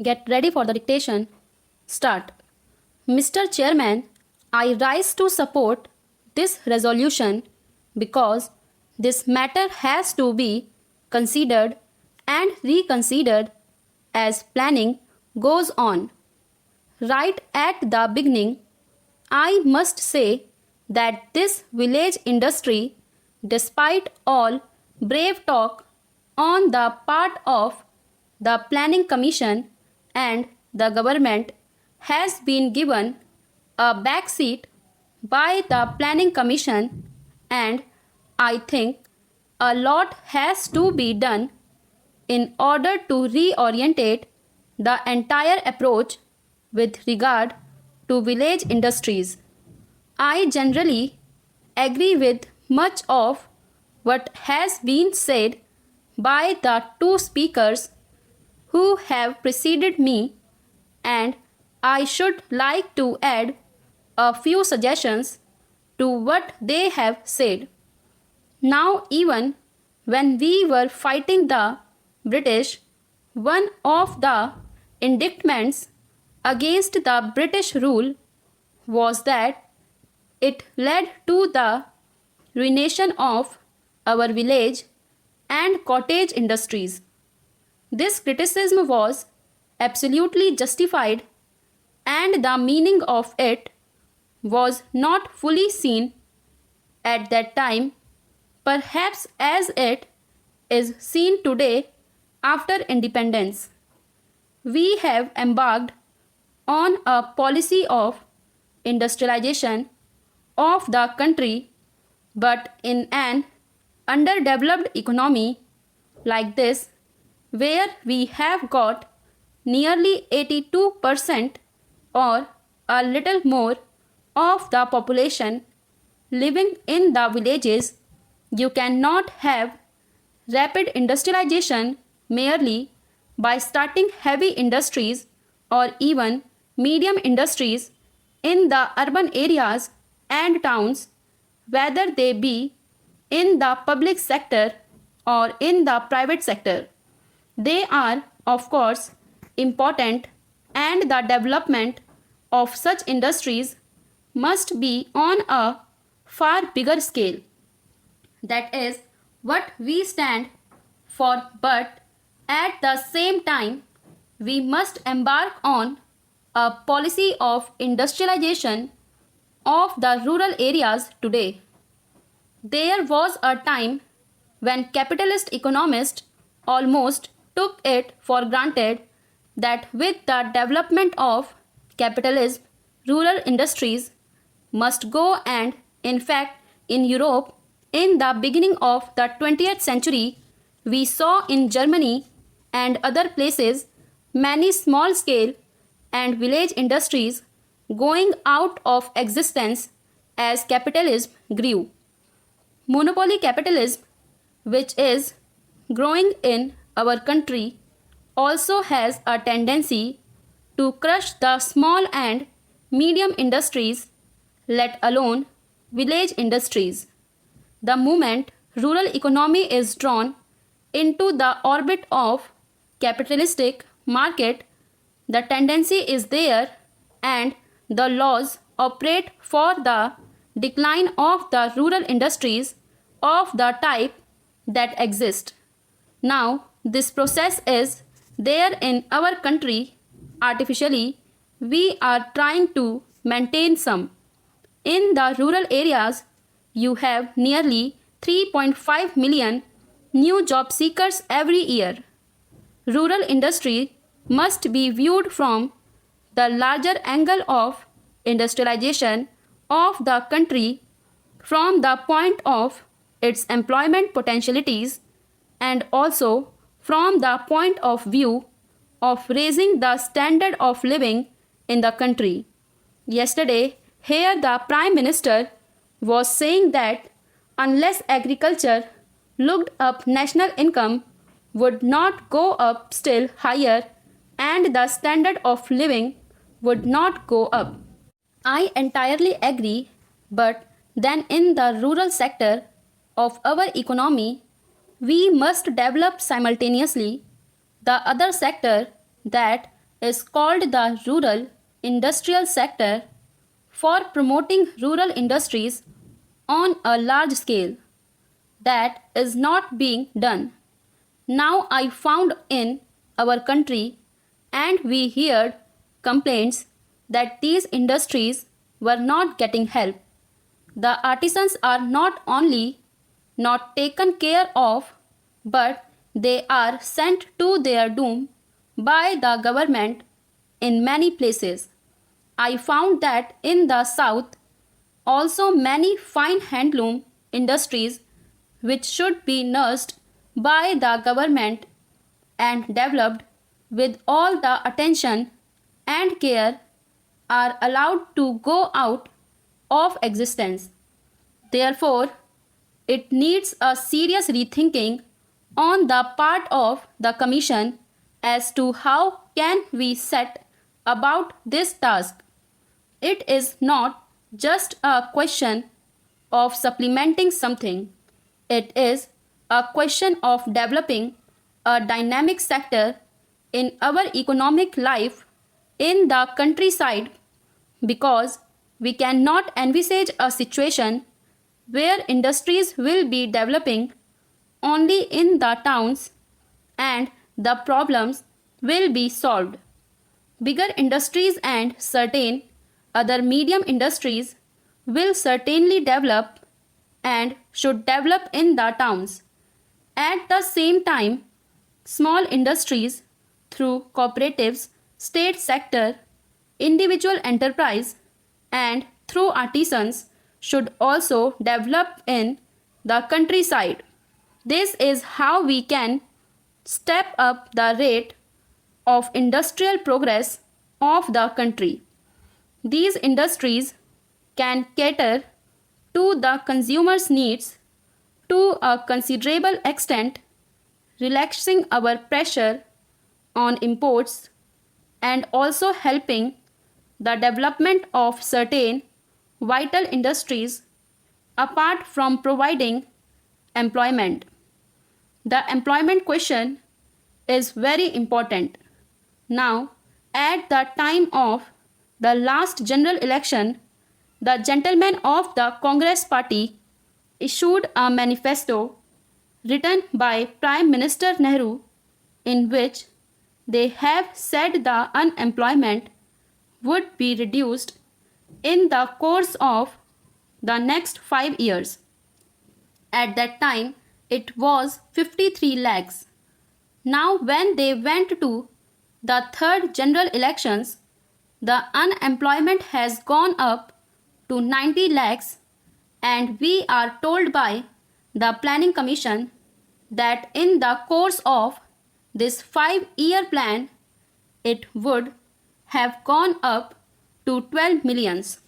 Get ready for the dictation. Start. Mr. Chairman, I rise to support this resolution because this matter has to be considered and reconsidered as planning goes on. Right at the beginning, I must say that this village industry, despite all brave talk on the part of the Planning Commission and the government, has been given a backseat by the Planning Commission, and I think a lot has to be done in order to reorientate the entire approach with regard to village industries. I generally agree with much of what has been said by the two speakers who have preceded me, and I should like to add a few suggestions to what they have said. Now, even when we were fighting the British, one of the indictments against the British rule was that it led to the ruination of our village and cottage industries. This criticism was absolutely justified, and the meaning of it was not fully seen at that time, perhaps as it is seen today after independence. We have embarked on a policy of industrialization of the country, but in an underdeveloped economy like this, where we have got nearly 82% or a little more of the population living in the villages, you cannot have rapid industrialization merely by starting heavy industries or even medium industries in the urban areas and towns, whether they be in the public sector or in the private sector. They are, of course, important, and the development of such industries must be on a far bigger scale. That is what we stand for, but at the same time, we must embark on a policy of industrialization of the rural areas today. There was a time when capitalist economists almost took it for granted that with the development of capitalism, rural industries must go, and in fact, in Europe, in the beginning of the 20th century, we saw in Germany and other places many small scale and village industries going out of existence as capitalism grew. Monopoly capitalism, which is growing in our country, also has a tendency to crush the small and medium industries, let alone village industries. The moment rural economy is drawn into the orbit of capitalistic market, the tendency is there, and the laws operate for the decline of the rural industries of the type that exist. Now, this process is there in our country artificially. We are trying to maintain some. In the rural areas, you have nearly 3.5 million new job seekers every year. Rural industry must be viewed from the larger angle of industrialization of the country, from the point of its employment potentialities, and also from the point of view of raising the standard of living in the country. Yesterday, here the Prime Minister was saying that unless agriculture looked up, national income would not go up still higher, and the standard of living would not go up. I entirely agree, but then in the rural sector of our economy, we must develop simultaneously the other sector that is called the rural industrial sector for promoting rural industries on a large scale. That is not being done. Now I found in our country and we heard complaints that these industries were not getting help. The artisans are not only not taken care of, but they are sent to their doom by the government in many places. I found that in the south also many fine handloom industries which should be nursed by the government and developed with all the attention and care are allowed to go out of existence. Therefore, it needs a serious rethinking on the part of the Commission as to how can we set about this task. It is not just a question of supplementing something. It is a question of developing a dynamic sector in our economic life in the countryside because we cannot envisage a situation where industries will be developing only in the towns and the problems will be solved. Bigger industries and certain other medium industries will certainly develop and should develop in the towns. At the same time, small industries through cooperatives, state sector, individual enterprise, and through artisans should also develop in the countryside. This is how we can step up the rate of industrial progress of the country. These industries can cater to the consumer's needs to a considerable extent, relaxing our pressure on imports and also helping the development of certain vital industries apart from providing employment. The employment question is very important. Now, at the time of the last general election, the gentlemen of the Congress Party issued a manifesto written by Prime Minister Nehru in which they have said the unemployment would be reduced in the course of the next 5 years. At that time, it was 53 lakhs. Now, when they went to the third general elections, the unemployment has gone up to 90 lakhs, and we are told by the Planning Commission that in the course of this 5-year plan, it would have gone up to 12 millions.